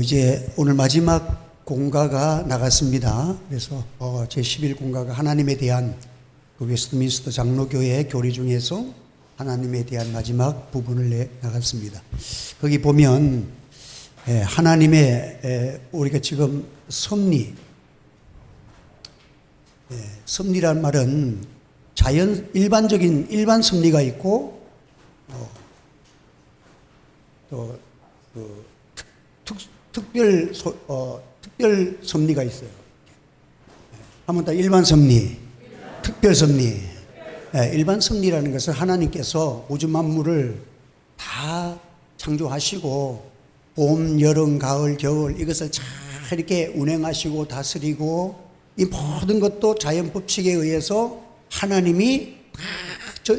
이제 오늘 마지막 공가가 나갔습니다. 그래서 제 11 공가가 하나님에 대한 웨스트민스터 장로교회 교리 중에서 하나님에 대한 마지막 부분을 나갔습니다. 거기 보면 하나님의 우리가 지금 섭리란 말은 일반적인 일반 섭리가 있고 또 특별 섭리가 있어요. 한번 더 일반 섭리, 특별 섭리. 일반 섭리라는 것은 하나님께서 우주 만물을 다 창조하시고 봄, 여름, 가을, 겨울 이것을 잘 이렇게 운행하시고 다스리고 이 모든 것도 자연 법칙에 의해서 하나님이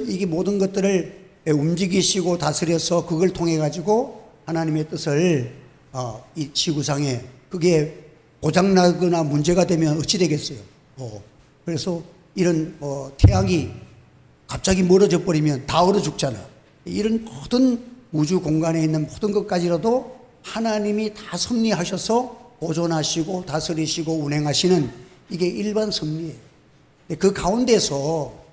이게 모든 것들을 움직이시고 다스려서 그걸 통해 가지고 하나님의 뜻을 이 지구상에 그게 고장나거나 문제가 되면 어찌 되겠어요. 그래서 이런 태양이 갑자기 멀어져 버리면 다 얼어 죽잖아. 이런 모든 우주 공간에 있는 모든 것까지라도 하나님이 다 섭리하셔서 보존하시고 다스리시고 운행하시는 이게 일반 섭리예요. 그 가운데서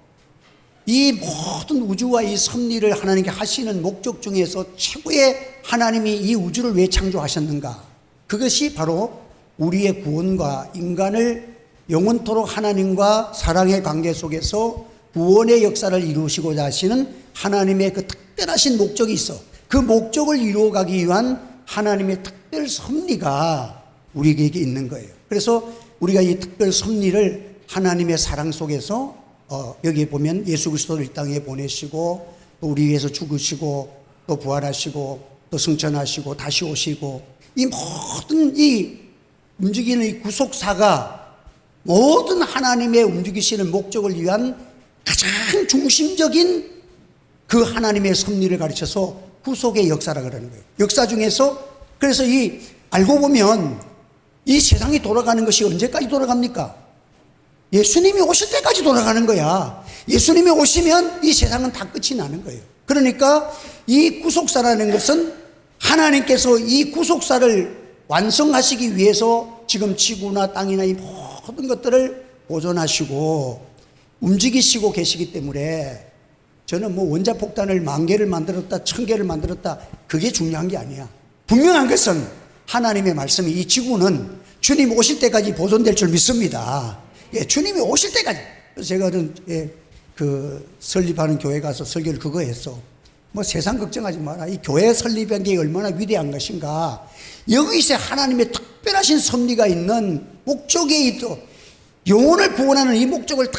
이 모든 우주와 이 섭리를 하나님께 하시는 목적 중에서 최고의 하나님이 이 우주를 왜 창조하셨는가? 그것이 바로 우리의 구원과 인간을 영원토록 하나님과 사랑의 관계 속에서 구원의 역사를 이루시고자 하시는 하나님의 그 특별하신 목적이 있어. 그 목적을 이루어가기 위한 하나님의 특별 섭리가 우리에게 있는 거예요. 그래서 우리가 이 특별 섭리를 하나님의 사랑 속에서 여기에 보면 예수 그리스도를 이 땅에 보내시고 또 우리 위해서 죽으시고 또 부활하시고 또 승천하시고 다시 오시고 이 모든 이 움직이는 이 구속사가 모든 하나님의 움직이시는 목적을 위한 가장 중심적인 그 하나님의 섭리를 가르쳐서 구속의 역사라 그러는 거예요. 역사 중에서 그래서 알고 보면 이 세상이 돌아가는 것이 언제까지 돌아갑니까? 예수님이 오실 때까지 돌아가는 거야. 예수님이 오시면 이 세상은 다 끝이 나는 거예요. 그러니까 이 구속사라는 것은 하나님께서 이 구속사를 완성하시기 위해서 지금 지구나 땅이나 이 모든 것들을 보존하시고 움직이시고 계시기 때문에 저는 원자폭탄을 10,000개를 만들었다 1,000개를 만들었다 그게 중요한 게 아니야. 분명한 것은 하나님의 말씀이 이 지구는 주님 오실 때까지 보존될 줄 믿습니다. 주님이 오실 때까지. 그래서 제가 설립하는 교회 가서 설교를 그거 했어. 세상 걱정하지 마라. 이 교회 설립한 게 얼마나 위대한 것인가. 여기서 하나님의 특별하신 섭리가 있는 목적에 있도 영혼을 구원하는 이 목적을 다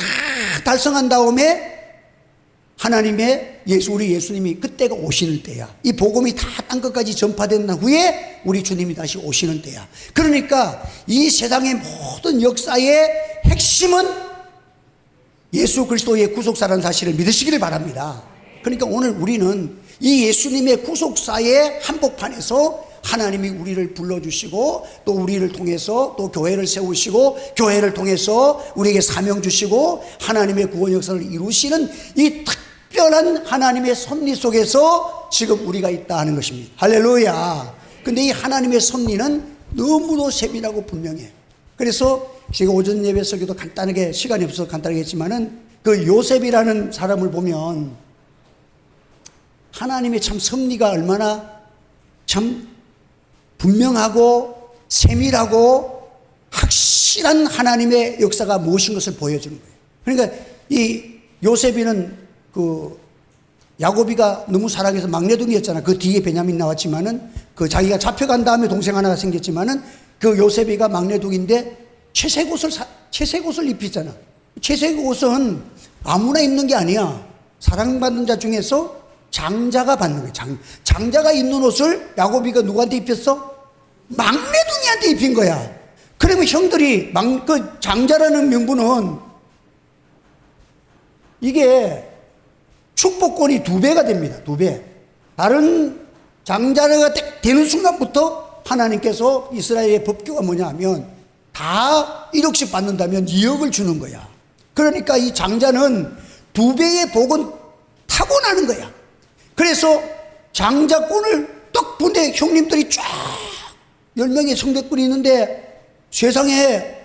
달성한 다음에 하나님의 우리 예수님이 그때가 오시는 때야. 이 복음이 다 땅끝까지 전파된 후에 우리 주님이 다시 오시는 때야. 그러니까 이 세상의 모든 역사의 핵심은 예수 그리스도의 구속사라는 사실을 믿으시기를 바랍니다. 그러니까 오늘 우리는 이 예수님의 구속사의 한복판에서 하나님이 우리를 불러주시고 또 우리를 통해서 또 교회를 세우시고 교회를 통해서 우리에게 사명 주시고 하나님의 구원 역사를 이루시는 이 특별한 하나님의 섭리 속에서 지금 우리가 있다 하는 것입니다. 할렐루야. 근데 이 하나님의 섭리는 너무도 세밀하고 분명해. 그래서 제가 오전 예배 설교도 간단하게 시간이 없어서 간단하게 했지만은 그 요셉이라는 사람을 보면 하나님의 참 섭리가 얼마나 참 분명하고 세밀하고 확실한 하나님의 역사가 무엇인 것을 보여주는 거예요. 그러니까 이 요셉이는 야곱이가 너무 사랑해서 막내둥이였잖아. 그 뒤에 베냐민 나왔지만은 자기가 잡혀간 다음에 동생 하나가 생겼지만은 그 요셉이가 막내둥인데 채색 옷을 입히잖아. 채색 옷은 아무나 입는 게 아니야. 사랑받는 자 중에서 장자가 받는 거예요. 장자가 입는 옷을 야곱이가 누구한테 입혔어? 막내둥이한테 입힌 거야. 그러면 형들이 그 장자라는 명분은 이게 축복권이 2배가 됩니다. 2배. 다른 장자가 되는 순간부터 하나님께서 이스라엘의 법규가 뭐냐 하면 다 1억씩 받는다면 2억을 주는 거야. 그러니까 이 장자는 2배의 복은 타고나는 거야. 그래서 장자권을 떡 분대 형님들이 쫙 10명의 성대꾼이 있는데 세상에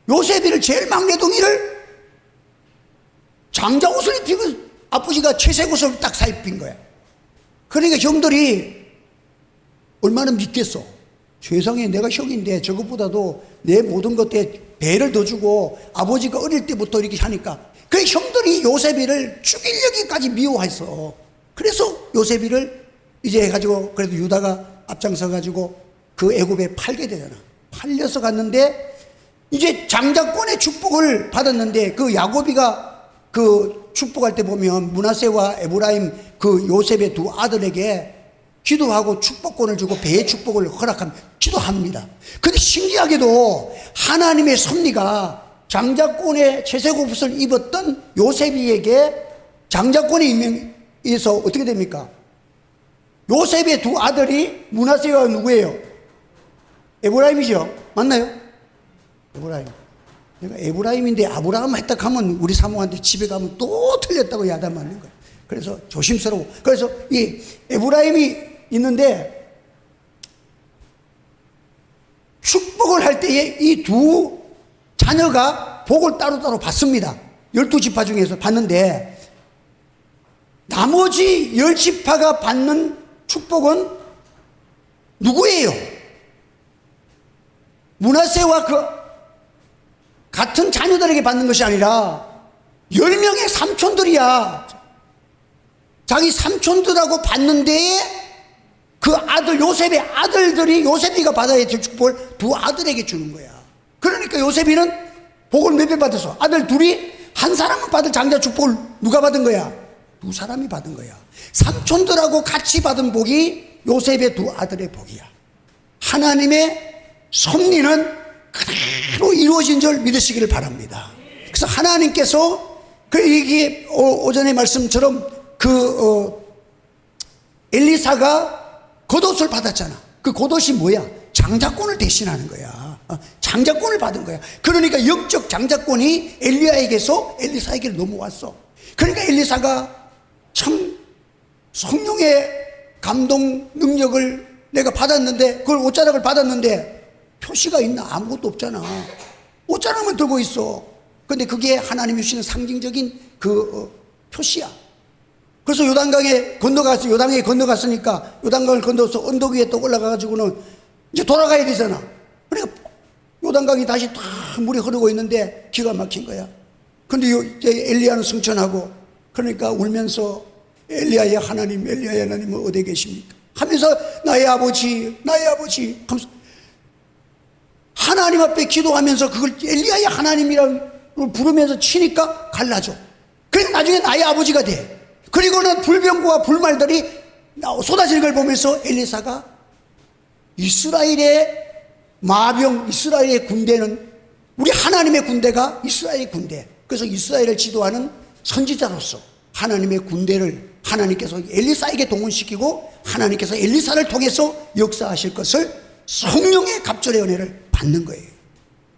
요셉이를 제일 막내 동이를 장자 옷을 입히고 아버지가 채색 옷을 딱 사입힌 거야. 그러니까 형들이 얼마나 믿겠어. 세상에 내가 형인데 저것보다도 내 모든 것에 배를 더 주고 아버지가 어릴 때부터 이렇게 하니까 그 형들이 요셉이를 죽이려기까지 미워했어. 그래서 요셉이를 이제 해가지고 그래도 유다가 앞장서 가지고 그 애굽에 팔게 되잖아. 팔려서 갔는데 이제 장자권의 축복을 받았는데 그 야곱이가 그 축복할 때 보면 므낫세와 에브라임 그 요셉의 두 아들에게 기도하고 축복권을 주고 배의 축복을 허락하면 기도합니다. 근데 신기하게도 하나님의 섭리가 장자권의 채색 옷을 입었던 요셉이에게 장자권의 임명에서 어떻게 됩니까? 요셉의 두 아들이 므낫세와 누구예요? 에브라임이죠. 맞나요? 에브라임. 내가 에브라임인데 아브라함 했다 하면 우리 사모한테 집에 가면 또 틀렸다고 야단 맞는 거예요. 그래서 조심스러워. 그래서 이 에브라임이 있는데 축복을 할 때에 이 두 자녀가 복을 따로따로 받습니다. 12지파 중에서 받는데 나머지 10지파가 받는 축복은 누구예요? 므낫세와 그 같은 자녀들에게 받는 것이 아니라 10명의 삼촌들이야. 자기 삼촌들하고 받는데 그 아들 요셉의 아들들이 요셉이가 받아야 될 축복을 두 아들에게 주는 거야. 그러니까 요셉이는 복을 몇 배 받았어? 아들 둘이 한 사람은 받을 장자 축복을 누가 받은 거야? 두 사람이 받은 거야. 삼촌들하고 같이 받은 복이 요셉의 두 아들의 복이야. 하나님의 섭리는 그대로 이루어진 줄 믿으시기를 바랍니다. 그래서 하나님께서 이게 오전의 말씀처럼 엘리사가 겉옷을 받았잖아. 그 겉옷이 뭐야? 장자권을 대신하는 거야. 장자권을 받은 거야. 그러니까 영적 장자권이 엘리야에게서 엘리사에게 넘어왔어. 그러니까 엘리사가 참 성령의 감동 능력을 내가 받았는데 그걸 옷자락을 받았는데 표시가 있나? 아무것도 없잖아. 옷자락만 들고 있어. 근데 그게 하나님이 주시는 상징적인 표시야. 그래서 요단강에 건너갔으니까 요단강을 건너서 언덕 위에 또 올라가가지고는 이제 돌아가야 되잖아. 그러니까 요단강이 다시 다 물이 흐르고 있는데 기가 막힌 거야. 근데 이제 엘리야는 승천하고 그러니까 울면서 엘리야의 하나님 어디에 계십니까? 하면서 나의 아버지 하면서 하나님 앞에 기도하면서 그걸 엘리야의 하나님이라고 부르면서 치니까 갈라져. 그래서 나중에 나의 아버지가 돼. 그리고는 불병과 불말들이 쏟아지는 걸 보면서 엘리사가 이스라엘의 마병, 이스라엘의 군대는 우리 하나님의 군대가 이스라엘의 군대. 그래서 이스라엘을 지도하는 선지자로서 하나님의 군대를 하나님께서 엘리사에게 동원시키고 하나님께서 엘리사를 통해서 역사하실 것을 성령의 갑절의 은혜를 받는 거예요.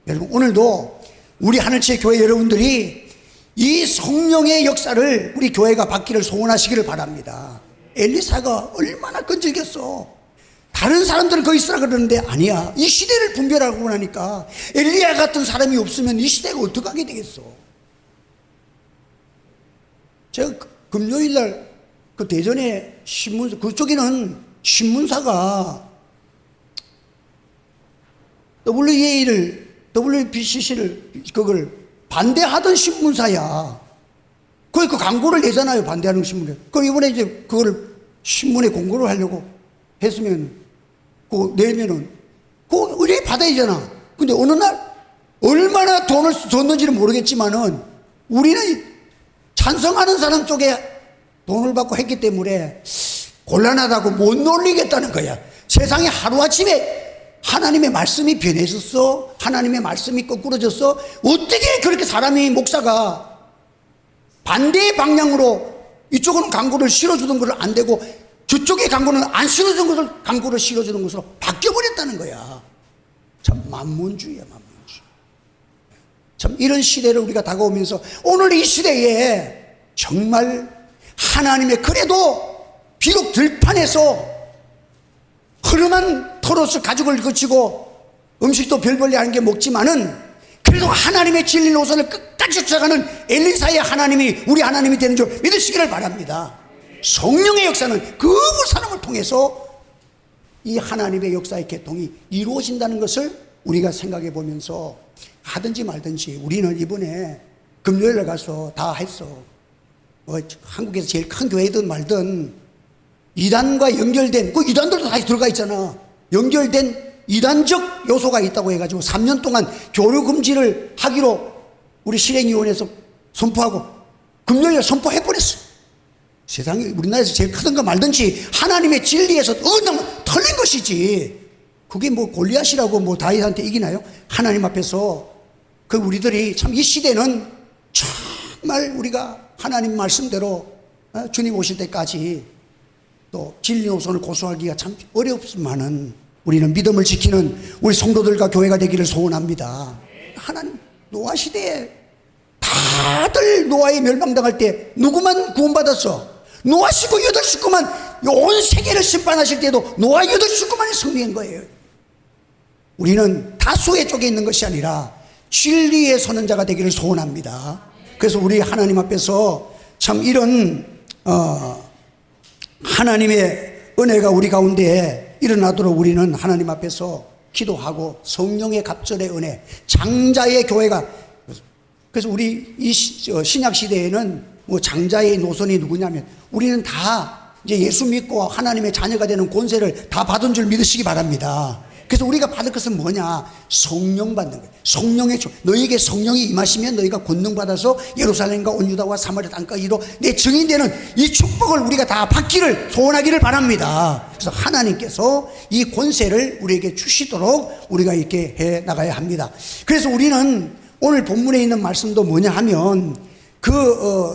여러분 오늘도 우리 하늘채 교회 여러분들이 이 성령의 역사를 우리 교회가 받기를 소원하시기를 바랍니다. 엘리사가 얼마나 끈질겼어. 다른 사람들은 거기 있으라 그러는데 아니야. 이 시대를 분별하고 나니까 엘리야 같은 사람이 없으면 이 시대가 어떡하게 되겠어. 제가 금요일날 그 대전에 신문사 그쪽에는 신문사가 WBCC를 그걸 반대하던 신문사야. 그 광고를 내잖아요. 반대하는 신문에. 그럼 이번에 이제 그거를 신문에 공고를 하려고 했으면 그거 내면은 그거 의뢰 받아야 되잖아. 근데 어느 날 얼마나 돈을 줬는지는 모르겠지만은 우리는 찬성하는 사람 쪽에 돈을 받고 했기 때문에 곤란하다고 못 놀리겠다는 거야. 세상에 하루아침에 하나님의 말씀이 변했었어. 하나님의 말씀이 거꾸러졌어. 어떻게 그렇게 사람이 목사가 반대의 방향으로 이쪽은 광고를 실어주던 것을 안 되고 저쪽의 광고는 안 실어주는 것을 광고를 실어주는 것으로 바뀌어버렸다는 거야. 참 만문주의야, 만문주의. 참 이런 시대를 우리가 다가오면서 오늘 이 시대에 정말 하나님의 그래도 비록 들판에서 흐름한 털어서 가죽을 거치고 음식도 별벌레 하는 게 먹지만은 그래도 하나님의 진리 노선을 끝까지 쫓아가는 엘리사의 하나님이 우리 하나님이 되는 줄 믿으시기를 바랍니다. 성령의 역사는 그 사람을 통해서 이 하나님의 역사의 개통이 이루어진다는 것을 우리가 생각해 보면서 하든지 말든지 우리는 이번에 금요일에 가서 다 했어. 한국에서 제일 큰 교회든 말든 이단과 연결된, 그 이단들도 다 들어가 있잖아. 연결된 이단적 요소가 있다고 해가지고 3년 동안 교류 금지를 하기로 우리 실행위원회에서 선포하고 금요일에 선포해버렸어. 세상에 우리나라에서 제일 크든가 말든지 하나님의 진리에서 틀린 것이지. 그게 뭐 골리앗이라고 뭐 다윗한테 이기나요? 하나님 앞에서 그 우리들이 참 이 시대는 정말 우리가 하나님 말씀대로 주님 오실 때까지 또 진리 노선을 고수하기가 참 어렵지만은 우리는 믿음을 지키는 우리 성도들과 교회가 되기를 소원합니다. 하나님 노아 시대에 다들 노아에 멸망당할 때 누구만 구원받았어? 노아 식구 8식구만 온 세계를 심판하실 때도 노아 8식구만이 승리한 거예요. 우리는 다수의 쪽에 있는 것이 아니라 진리에 서는 자가 되기를 소원합니다. 그래서 우리 하나님 앞에서 참 이런 하나님의 은혜가 우리 가운데 일어나도록 우리는 하나님 앞에서 기도하고 성령의 갑절의 은혜, 장자의 교회가, 그래서 우리 이 신약 시대에는 뭐 장자의 노선이 누구냐면 우리는 다 이제 예수 믿고 하나님의 자녀가 되는 권세를 다 받은 줄 믿으시기 바랍니다. 그래서 우리가 받을 것은 뭐냐? 성령 받는 거예요. 성령의 너희에게 성령이 임하시면 너희가 권능 받아서 예루살렘과 온 유다와 사마리아 땅까지도 내 증인되는 이 축복을 우리가 다 받기를 소원하기를 바랍니다. 그래서 하나님께서 이 권세를 우리에게 주시도록 우리가 이렇게 해 나가야 합니다. 그래서 우리는 오늘 본문에 있는 말씀도 뭐냐 하면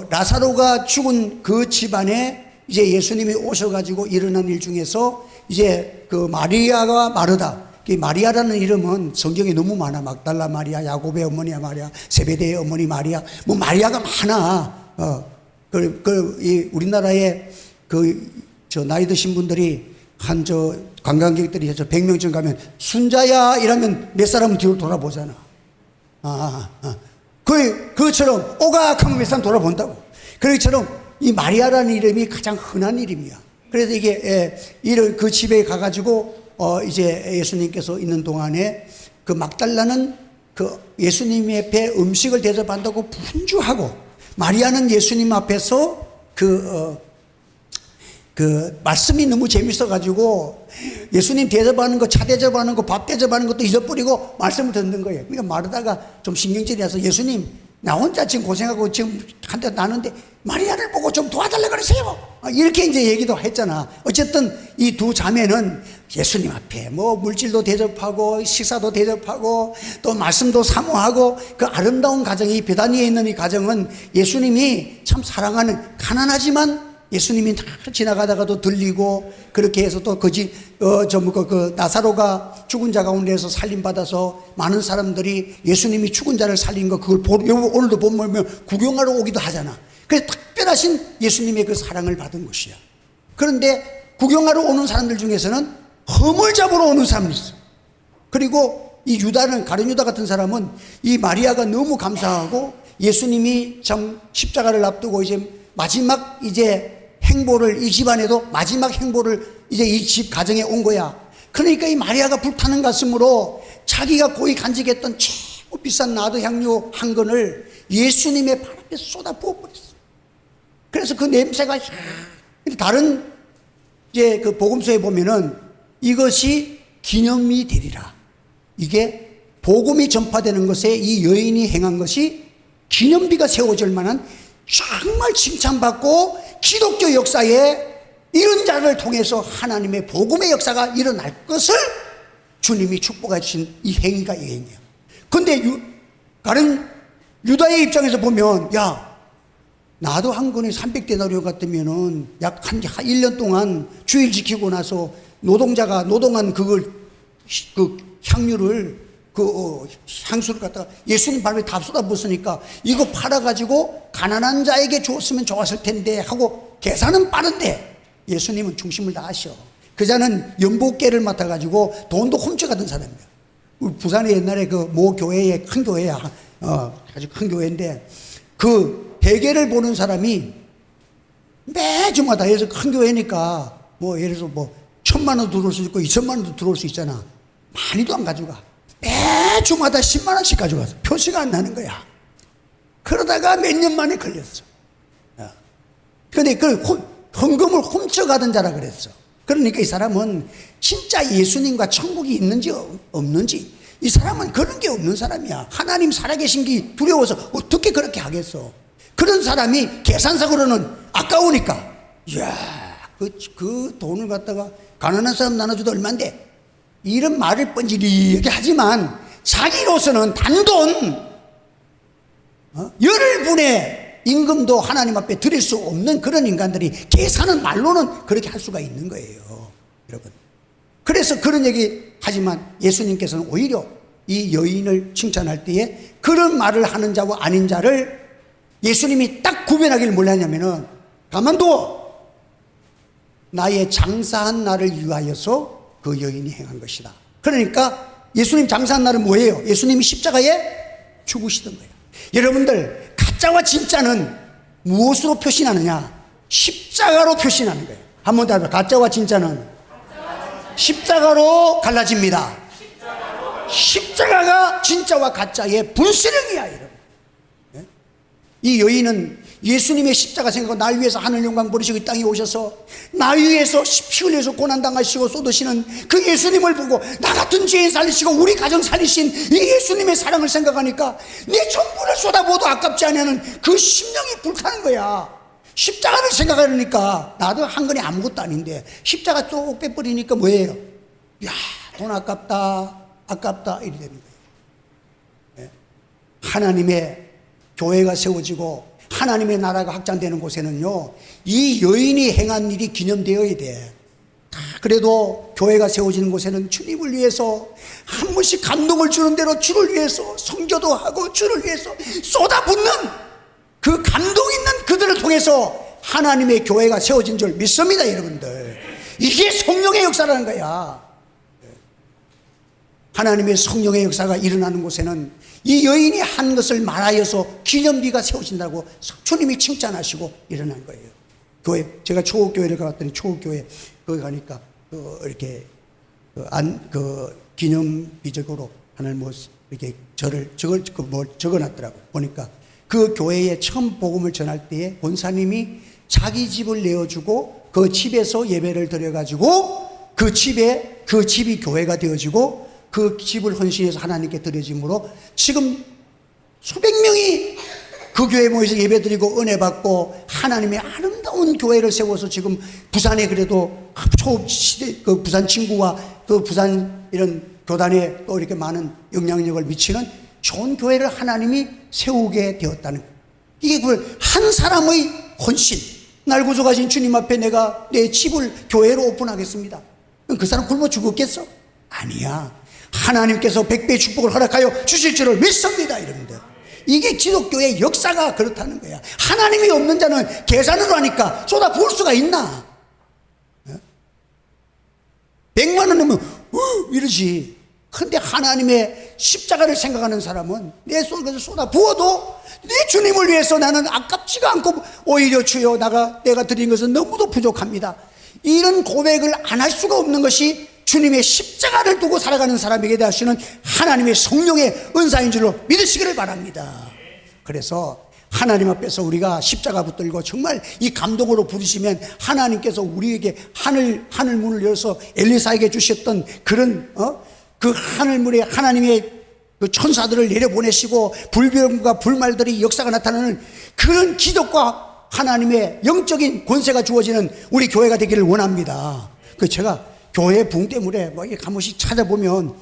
라사로가 죽은 그 집안에 이제 예수님이 오셔가지고 일어난 일 중에서 이제 그 마리아가 마르다. 마리아라는 이름은 성경에 너무 많아. 막달라 마리아, 야곱의 어머니 마리아, 세베대의 어머니 마리아, 뭐 마리아가 많아. 우리나라에 나이 드신 분들이 관광객들이 100명쯤 가면 순자야 이러면 몇 사람은 뒤로 돌아보잖아. 그처럼 오각하면 몇 사람 돌아본다고. 그처럼 이 마리아라는 이름이 가장 흔한 이름이야. 그래서 이게 그 집에 가가지고 이제 예수님께서 있는 동안에 그 막달라는 그 예수님 앞에 음식을 대접한다고 분주하고, 마리아는 예수님 앞에서 그 말씀이 너무 재밌어가지고 예수님 대접하는 거, 차 대접하는 거, 밥 대접하는 것도 잊어버리고 말씀을 듣는 거예요. 그러니까 마르다가 좀 신경질이라서 예수님, 나 혼자 지금 고생하고 지금 한 대 나는데 마리아를 보고 좀 도와달라 그러세요. 이렇게 이제 얘기도 했잖아. 어쨌든 이 두 자매는 예수님 앞에 뭐 물질도 대접하고 식사도 대접하고 또 말씀도 사모하고 그 아름다운 가정이, 베다니에 있는 이 가정은 예수님이 참 사랑하는, 가난하지만 예수님이 다 지나가다가도 들리고, 그렇게 해서 또 그 나사로가 죽은 자 가운데에서 살림받아서 많은 사람들이 예수님이 죽은 자를 살린 거, 그걸 오늘도 보면 구경하러 오기도 하잖아. 그래서 특별하신 예수님의 그 사랑을 받은 것이야. 그런데 구경하러 오는 사람들 중에서는 허물 잡으러 오는 사람이 있어. 그리고 이 유다는, 가룟 유다 같은 사람은 이 마리아가 너무 감사하고 예수님이 참 십자가를 앞두고 이제 마지막 이제 행보를, 이 집안에도 마지막 행보를 이제 이 집 가정에 온 거야. 그러니까 이 마리아가 불타는 가슴으로 자기가 고이 간직했던 최고 비싼 나드 향료 한 건을 예수님의 발 앞에 쏟아 부어버렸어. 그래서 그 냄새가, 다른 이제 그 복음서에 보면은 이것이 기념이 되리라. 이게 복음이 전파되는 것에 이 여인이 행한 것이 기념비가 세워질 만한 정말 칭찬받고, 기독교 역사에 이런 자를 통해서 하나님의 복음의 역사가 일어날 것을 주님이 축복해 주신 이 행위가 이 행위야. 근데 다른 유다의 입장에서 보면, 야, 나도 한 건에 300데나리온 같으면은 약 한 1년 동안 주일 지키고 나서 노동자가 노동한 그 향유를, 향수를 갖다가 예수님 발에 다 쏟아부었으니까 이거 팔아가지고 가난한 자에게 줬으면 좋았을 텐데 하고 계산은 빠른데 예수님은 중심을 다하셔. 그자는 연복계를 맡아가지고 돈도 훔쳐가던 사람이야. 우리 부산에 옛날에 그 모 교회에 큰 교회야. 아주 큰 교회인데 그 회계를 보는 사람이 매주마다 해서 큰 교회니까 뭐 예를 들어서 뭐 1,000만 원 들어올 수 있고 2,000만 원도 들어올 수 있잖아. 많이도 안 가져가. 매주마다 10만 원씩 가져가서 표시가 안 나는 거야. 그러다가 몇 년 만에 걸렸어. 그런데 그 헌금을 훔쳐가던 자라 그랬어. 그러니까 이 사람은 진짜 예수님과 천국이 있는지 없는지, 이 사람은 그런 게 없는 사람이야. 하나님 살아계신 게 두려워서 어떻게 그렇게 하겠어. 그런 사람이 계산상으로는 아까우니까, 이야, 그 돈을 갖다가 가난한 사람 나눠줘도 얼만데, 이런 말을 뻔질하게 하지만 자기로서는 단돈 10분의 임금도 하나님 앞에 드릴 수 없는 그런 인간들이 계산은 말로는 그렇게 할 수가 있는 거예요, 여러분. 그래서 그런 얘기 하지만 예수님께서는 오히려 이 여인을 칭찬할 때에 그런 말을 하는 자와 아닌 자를 예수님이 딱 구별하기를 뭘 하냐면은, 가만둬, 나의 장사한 날을 위하여서 그 여인이 행한 것이다. 그러니까 예수님 장사한 날은 뭐예요? 예수님이 십자가에 죽으시던 거예요. 여러분들, 가짜와 진짜는 무엇으로 표시나느냐? 십자가로 표시나는 거예요. 한 번 더 해봐. 가짜와 진짜는 십자가로 갈라집니다. 십자가가 진짜와 가짜의 분수령이야, 여러분. 이 여인은 예수님의 십자가 생각하고 날 위해서 하늘 영광 버리시고 이 땅에 오셔서 나 위해서 피 흘려서 고난당하시고 쏟으시는 그 예수님을 보고 나 같은 죄인 살리시고 우리 가정 살리신 이 예수님의 사랑을 생각하니까 내 전부를 쏟아부어도 아깝지 않냐는 그 심령이 불타는 거야. 십자가를 생각하니까 나도 한 건이 아무것도 아닌데 십자가 쭉 빼버리니까 뭐예요? 야, 돈 아깝다, 아깝다, 이렇게 되는 거예요. 하나님의 교회가 세워지고 하나님의 나라가 확장되는 곳에는요, 이 여인이 행한 일이 기념되어야 돼. 그래도 교회가 세워지는 곳에는 주님을 위해서 한 번씩 감동을 주는 대로 주를 위해서 성교도 하고 주를 위해서 쏟아붓는 그 감동 있는 그들을 통해서 하나님의 교회가 세워진 줄 믿습니다, 여러분들. 이게 성령의 역사라는 거야. 하나님의 성령의 역사가 일어나는 곳에는 이 여인이 한 것을 말하여서 기념비가 세워진다고 주님이 칭찬하시고 일어난 거예요. 교회, 제가 초국교회를 가봤더니 초국교회 거기 가니까 이렇게 기념비적으로 하늘 뭐 이렇게 적어놨더라고. 보니까 그 교회에 처음 복음을 전할 때에 본사님이 자기 집을 내어주고 그 집에서 예배를 드려가지고 그 집이 교회가 되어지고 그 집을 헌신해서 하나님께 드려짐으로 지금 수백 명이 그 교회에 모여서 예배드리고 은혜 받고 하나님의 아름다운 교회를 세워서 지금 부산에 그래도 초시대 그 부산 친구와 그 부산 이런 교단에 또 이렇게 많은 영향력을 미치는 좋은 교회를 하나님이 세우게 되었다는 거예요. 이게 그 한 사람의 헌신. 날 구속하신 주님 앞에 내가 내 집을 교회로 오픈하겠습니다. 그 사람 굶어 죽었겠어? 아니야. 하나님께서 100배의 축복을 허락하여 주실 줄을 믿습니다, 여러분들. 이게 기독교의 역사가 그렇다는 거야. 하나님이 없는 자는 계산으로 하니까 쏟아 부을 수가 있나? 100만 원 넣으면 이러지. 근데 하나님의 십자가를 생각하는 사람은 내 속에서 쏟아 부어도 내 주님을 위해서 나는 아깝지가 않고 오히려 주여 내가 드린 것은 너무도 부족합니다. 이런 고백을 안 할 수가 없는 것이 주님의 십자가를 두고 살아가는 사람에게 대하시는 하나님의 성령의 은사인 줄로 믿으시기를 바랍니다. 그래서 하나님 앞에서 우리가 십자가 붙들고 정말 이 감동으로 부르시면 하나님께서 우리에게 하늘 문을 열어서 엘리사에게 주셨던 그런 그 하늘문에 하나님의 그 천사들을 내려보내시고 불병과 불말들이 역사가 나타나는 그런 기적과 하나님의 영적인 권세가 주어지는 우리 교회가 되기를 원합니다. 그 제가 교회 붕 때문에 뭐 이렇게 한 번씩 찾아보면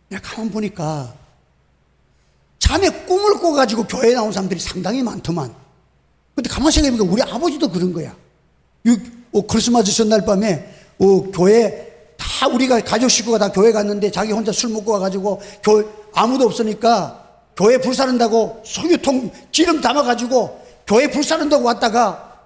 내가 가만 보니까 자매 꿈을 꿔가지고 교회에 나온 사람들이 상당히 많더만. 근데 가만 생각해보니까 우리 아버지도 그런 거야. 크리스마스 전날 밤에 교회 다 우리가 가족 식구가 다 교회 갔는데 자기 혼자 술 먹고 와가지고 아무도 없으니까 교회 불사른다고 석유통 기름 담아가지고 교회 불사른다고 왔다가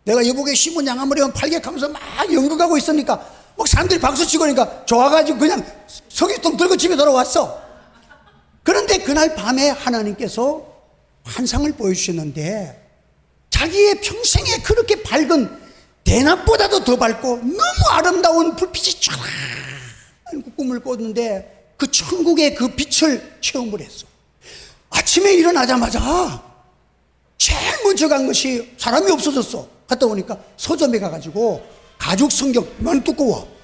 내가 여보게 심은 양아머리만 팔게 하면서 막 연극하고 있으니까 사람들이 박수치고 그러니까 좋아가지고 그냥 서기통 들고 집에 돌아왔어. 그런데 그날 밤에 하나님께서 환상을 보여주셨는데 자기의 평생에 그렇게 밝은 대낮보다도 더 밝고 너무 아름다운 불빛이 촤란 꿈을 꿨는데 그 천국의 그 빛을 체험을 했어. 아침에 일어나자마자 제일 먼저 간 것이 사람이 없어졌어. 갔다 오니까 서점에 가가지고 가죽 성경, 많이 두꺼워.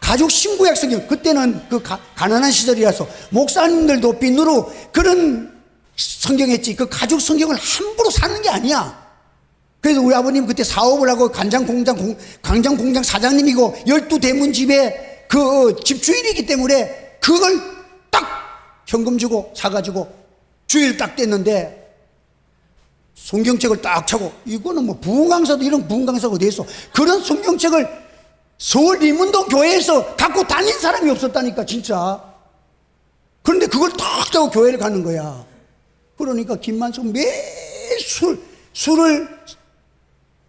가죽 신구약 성경, 그때는 그 가난한 시절이라서 목사님들도 빈으로 그런 성경했지 그 가죽 성경을 함부로 사는 게 아니야. 그래서 우리 아버님 그때 사업을 하고 광장 공장 사장님이고 12대문집에 그 집주인이기 때문에 그걸 딱 현금 주고 사가지고 주일 딱 됐는데 성경책을 딱 차고 이거는 뭐 부흥강사도 이런 부흥강사가 어디 있어. 그런 성경책을 서울 리문동 교회에서 갖고 다닌 사람이 없었다니까 진짜. 그런데 그걸 딱 차고 교회를 가는 거야. 그러니까 김만수 매일 술을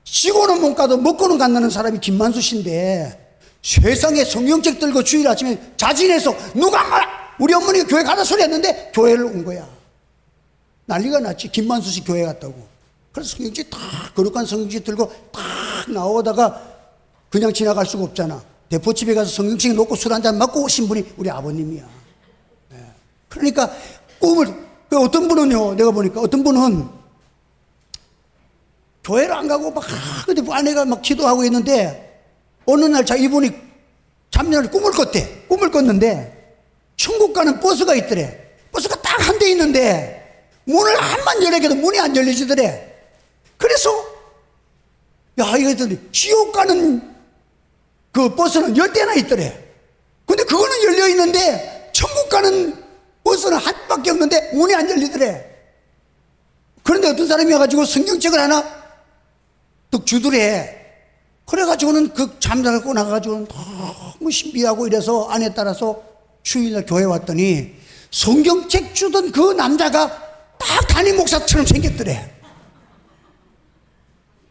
쉬고는 못 가도 먹고는 간다는 사람이 김만수 씨인데 세상에 성경책 들고 주일 아침에 자진해서 누가 말아 우리 어머니가 교회 가다 소리 했는데 교회를 온 거야. 난리가 났지. 김만수 씨 교회 갔다고. 그래서 성경책 딱 거룩한 성경책 들고 딱 나오다가 그냥 지나갈 수가 없잖아. 대포집에 가서 성경책 놓고 술 한잔 먹고 오신 분이 우리 아버님이야. 그러니까 꿈을 어떤 분은요, 내가 보니까 어떤 분은 교회를 안 가고 막 근데 아내가 막 기도하고 있는데 어느 날 이분이 잠자는 꿈을 꿨대. 꿈을 꿨는데 천국 가는 버스가 있더래. 버스가 딱 한 대 있는데 문을 한번 열어도 문이 안 열리지더래. 그래서 야 이거 지옥 가는 그 버스는 10대나 있더래. 근데 그거는 열려 있는데 천국 가는 버스는 한 밖에 없는데 문이 안 열리더래. 그런데 어떤 사람이 와가지고 성경책을 하나 뚝 주더래. 그래가지고는 그 잠자고 나가가지고는 너무 신비하고 이래서 아내 따라서 주일날 교회 왔더니 성경책 주던 그 남자가 딱 담임 목사처럼 생겼더래.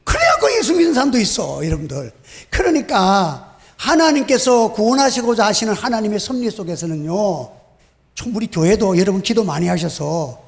그래갖고 예수 믿는 사람도 있어 여러분들. 그러니까 하나님께서 구원하시고자 하시는 하나님의 섭리 속에서는요 좀 우리 교회도 여러분 기도 많이 하셔서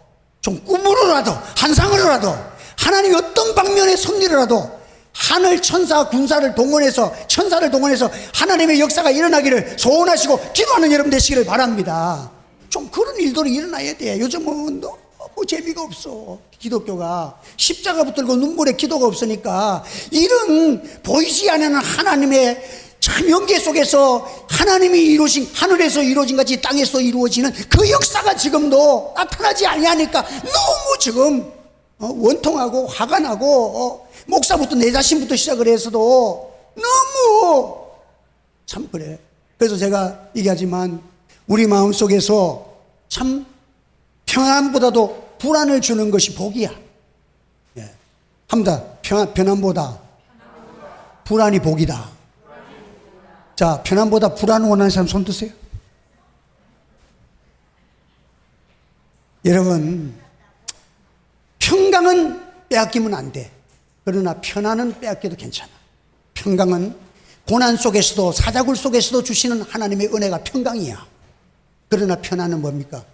좀 꿈으로라도 환상으로라도 하나님이 어떤 방면의 섭리로라도 하늘 천사 군사를 동원해서 천사를 동원해서 하나님의 역사가 일어나기를 소원하시고 기도하는 여러분 되시기를 바랍니다. 좀 그런 일들이 일어나야 돼. 요즘은 너무 재미가 없어. 기독교가 십자가 붙들고 눈물에 기도가 없으니까 이런 보이지 않는 하나님의 참 연계 속에서 하나님이 이루신 하늘에서 이루어진 같이 땅에서 이루어지는 그 역사가 지금도 나타나지 아니하니까 너무 지금 원통하고 화가 나고 목사부터 내 자신부터 시작을 해서도 너무 참 그래. 그래서 제가 얘기하지만 우리 마음속에서 참 평안보다도 불안을 주는 것이 복이야. 예. 합니다. 편안보다 불안이 복이다. 자, 편안보다 불안을 원하는 사람 손 드세요. 여러분, 평강은 빼앗기면 안 돼. 그러나 편안은 빼앗겨도 괜찮아. 평강은 고난 속에서도 사자굴 속에서도 주시는 하나님의 은혜가 평강이야. 그러나 편안은 뭡니까?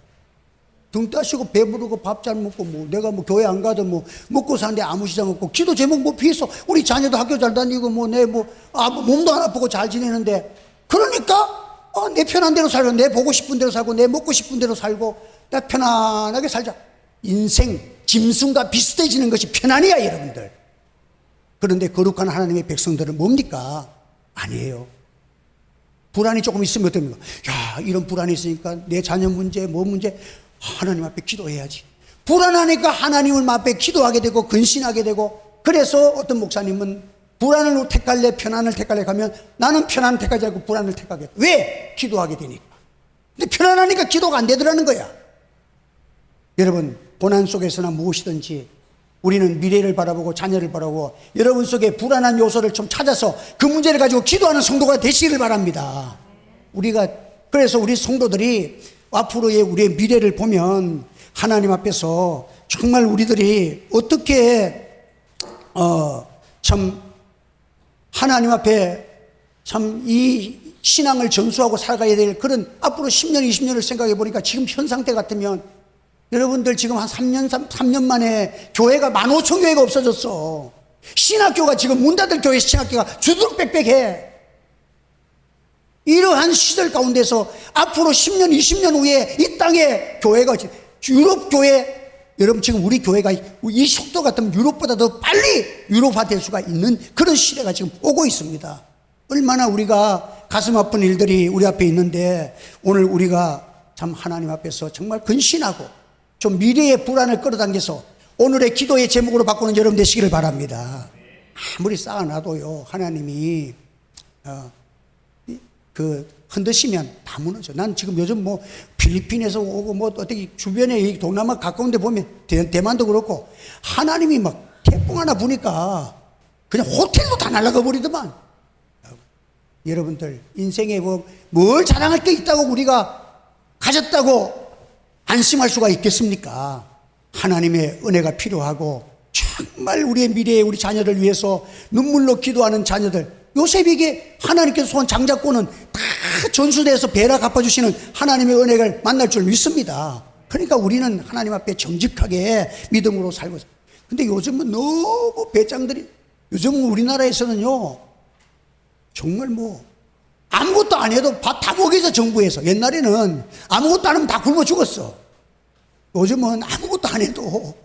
등 따시고 배부르고 밥 잘 먹고 내가 교회 안 가도 먹고 사는데 아무 시장 없고 기도 제목 피했어. 우리 자녀도 학교 잘 다니고 몸도 안 아프고 잘 지내는데 그러니까 내 편한 대로 살고 내 보고 싶은 대로 살고 내 먹고 싶은 대로 살고 나 편안하게 살자. 인생 짐승과 비슷해지는 것이 편안이야 여러분들. 그런데 거룩한 하나님의 백성들은 뭡니까? 아니에요. 불안이 조금 있으면 어떻습니까? 야 이런 불안이 있으니까 내 자녀 문제 문제 하나님 앞에 기도해야지. 불안하니까 하나님을 앞에 기도하게 되고 근신하게 되고. 그래서 어떤 목사님은 불안을 택할래 편안을 택할래 하면 나는 편안을 택하지 않고 불안을 택하겠다. 왜? 기도하게 되니까. 근데 편안하니까 기도가 안 되더라는 거야. 여러분 고난 속에서나 무엇이든지 우리는 미래를 바라보고 자녀를 바라보고 여러분 속에 불안한 요소를 좀 찾아서 그 문제를 가지고 기도하는 성도가 되시기를 바랍니다. 그래서 우리 성도들이 앞으로의 우리의 미래를 보면 하나님 앞에서 정말 우리들이 어떻게 참 하나님 앞에 참 이 신앙을 전수하고 살아가야 될 그런 앞으로 10년, 20년을 생각해 보니까 지금 현 상태 같으면 여러분들 지금 한 3년 만에 교회가 15,000교회가 없어졌어. 신학교가 지금 문 닫을 교회 신학교가 주룩빽빽해. 이러한 시절 가운데서 앞으로 10년, 20년 후에 이 땅에 교회가 유럽 교회, 여러분 지금 우리 교회가 이 속도 같으면 유럽보다 더 빨리 유럽화 될 수가 있는 그런 시대가 지금 오고 있습니다. 얼마나 우리가 가슴 아픈 일들이 우리 앞에 있는데 오늘 우리가 참 하나님 앞에서 정말 근신하고 좀 미래의 불안을 끌어당겨서 오늘의 기도의 제목으로 바꾸는 여러분 되시기를 바랍니다. 아무리 쌓아놔도요, 하나님이 흔드시면 다 무너져. 난 지금 요즘 뭐 필리핀에서 오고 뭐 어떻게 주변에 동남아 가까운 데 보면 대만도 그렇고 하나님이 막 태풍 하나 부니까 그냥 호텔도 다 날아가 버리더만. 여러분들 인생에 뭘 자랑할 게 있다고 우리가 가졌다고 안심할 수가 있겠습니까? 하나님의 은혜가 필요하고 정말 우리의 미래에 우리 자녀를 위해서 눈물로 기도하는 자녀들, 요셉에게 하나님께서 손 장잡고는 다 전수돼서 배라 갚아주시는 하나님의 은혜를 만날 줄 믿습니다. 그러니까 우리는 하나님 앞에 정직하게 믿음으로 살고 있어요. 근데 요즘은 너무 배짱들이, 요즘 우리나라에서는요 정말 뭐 아무것도 안 해도 밥 다 먹여서 정부에서. 옛날에는 아무것도 안 하면 다 굶어 죽었어. 요즘은 아무것도 안 해도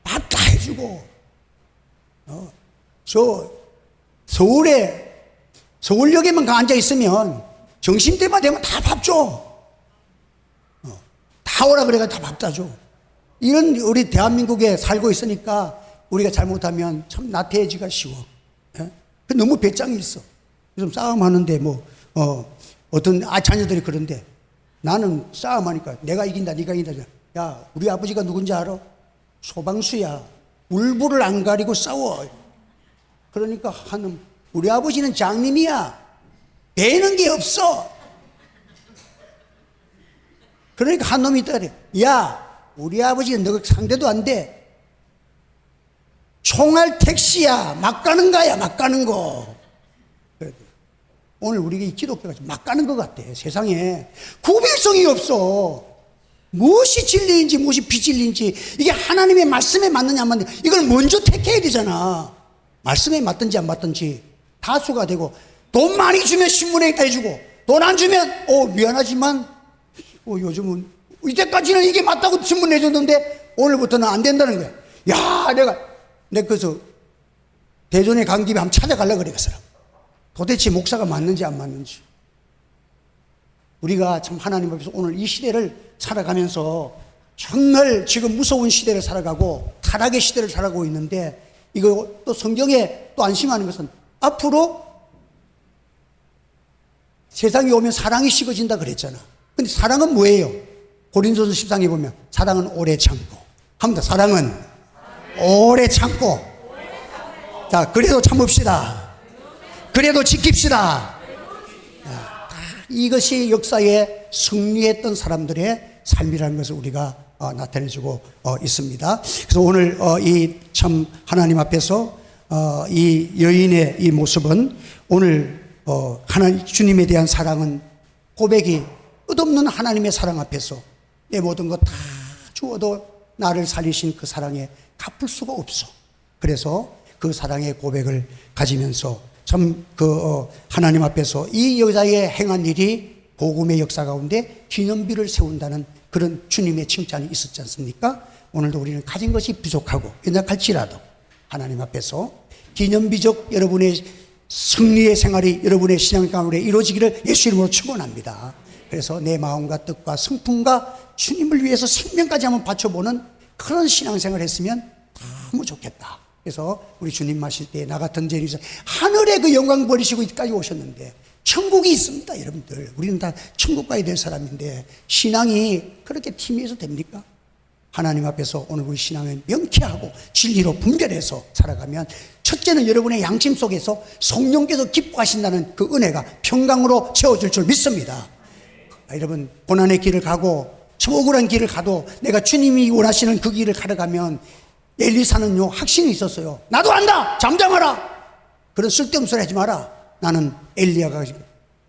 밥 다 해주고. 저 서울역에만 앉아 있으면 점심때만 되면 다 밥 줘. 다 오라 그래가 다 밥 다 줘. 이런 우리 대한민국에 살고 있으니까 우리가 잘못하면 참 나태해지기가 쉬워. 예? 너무 배짱이 있어. 요즘 싸움하는데 어떤 자녀들이 그런데 나는 싸움하니까 내가 이긴다, 네가 이긴다. 야, 우리 아버지가 누군지 알아? 소방수야. 울불을 안 가리고 싸워. 그러니까 한놈, 우리 아버지는 장님이야. 배는 게 없어. 그러니까 한 놈이 있다 그래. 야, 우리 아버지는 너 상대도 안 돼. 총알 택시야. 막 가는 거야, 막 가는 거. 오늘 우리가 이 기독교가 막 가는 것 같아. 세상에 구별성이 없어. 무엇이 진리인지 무엇이 비진리인지, 이게 하나님의 말씀에 맞느냐 안 맞느냐, 이걸 먼저 택해야 되잖아. 말씀에 맞든지 안 맞든지 다수가 되고, 돈 많이 주면 신문에다 해주고, 돈 안 주면 미안하지만 요즘은 이때까지는 이게 맞다고 신문 내줬는데 오늘부터는 안 된다는 거야. 야, 내가 그래서 대전에 간 김에 한번 찾아가려고 그래. 그 사람 도대체 목사가 맞는지 안 맞는지. 우리가 참 하나님 앞에서 오늘 이 시대를 살아가면서 정말 지금 무서운 시대를 살아가고 타락의 시대를 살아가고 있는데, 이거 또 성경에 또 안심하는 것은 앞으로 세상이 오면 사랑이 식어진다 그랬잖아. 근데 사랑은 뭐예요? 고린도서 13에 보면 사랑은 오래 참고 합니다. 사랑은 오래 참고. 자, 그래도 참읍시다. 그래도 지킵시다. 이것이 역사에 승리했던 사람들의 삶이라는 것을 우리가 나타내주고 있습니다. 그래서 오늘 이 참 하나님 앞에서 이 여인의 이 모습은 오늘 하나님 주님에 대한 사랑은 고백이 끝없는 하나님의 사랑 앞에서 내 모든 것 다 주어도 나를 살리신 그 사랑에 갚을 수가 없어. 그래서 그 사랑의 고백을 가지면서 참 하나님 앞에서 이 여자의 행한 일이 복음의 역사 가운데 기념비를 세운다는 그런 주님의 칭찬이 있었지 않습니까? 오늘도 우리는 가진 것이 부족하고 연약할지라도 하나님 앞에서 기념비적 여러분의 승리의 생활이 여러분의 신앙 가운데 이루어지기를 예수 이름으로 축원합니다. 그래서 내 마음과 뜻과 성품과 주님을 위해서 생명까지 한번 바쳐보는 그런 신앙생활을 했으면 너무 좋겠다. 그래서 우리 주님 마실 때 나 같은 죄인이 하늘의 그 영광 버리시고 여기까지 오셨는데 천국이 있습니다. 여러분들, 우리는 다 천국 가야 될 사람인데 신앙이 그렇게 팀에서 됩니까? 하나님 앞에서 오늘 우리 신앙을 명쾌하고 진리로 분별해서 살아가면, 첫째는 여러분의 양심 속에서 성령께서 기뻐하신다는 그 은혜가 평강으로 채워질 줄 믿습니다. 여러분, 고난의 길을 가고 참 억울한 길을 가도 내가 주님이 원하시는 그 길을 가려가면, 엘리사는요 확신이 있었어요. 나도 안다, 잠잠하라. 그런 쓸데없는 소리 하지 마라. 나는 엘리야가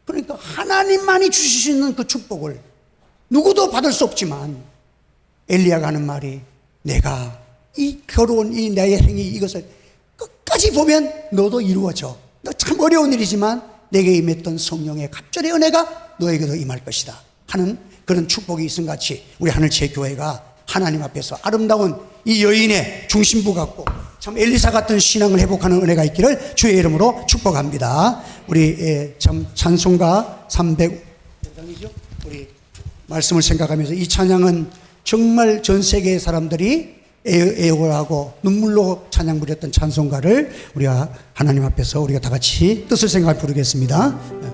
그러니까 하나님만이 주실 수 있는 그 축복을 누구도 받을 수 없지만 엘리야가 하는 말이 내가 이 결혼, 이 나의 행위 이것을 끝까지 보면 너도 이루어져. 너 참 어려운 일이지만 내게 임했던 성령의 갑절의 은혜가 너에게도 임할 것이다 하는 그런 축복이 있음 같이 우리 하늘채 교회가 하나님 앞에서 아름다운 이 여인의 중심부 같고 참 엘리사 같은 신앙을 회복하는 은혜가 있기를 주의 이름으로 축복합니다. 우리 참 찬송가 300장이죠. 우리 말씀을 생각하면서 이 찬양은 정말 전 세계의 사람들이 애호하고 눈물로 찬양 부렸던 찬송가를 우리가 하나님 앞에서 우리가 다 같이 뜻을 생각해 부르겠습니다.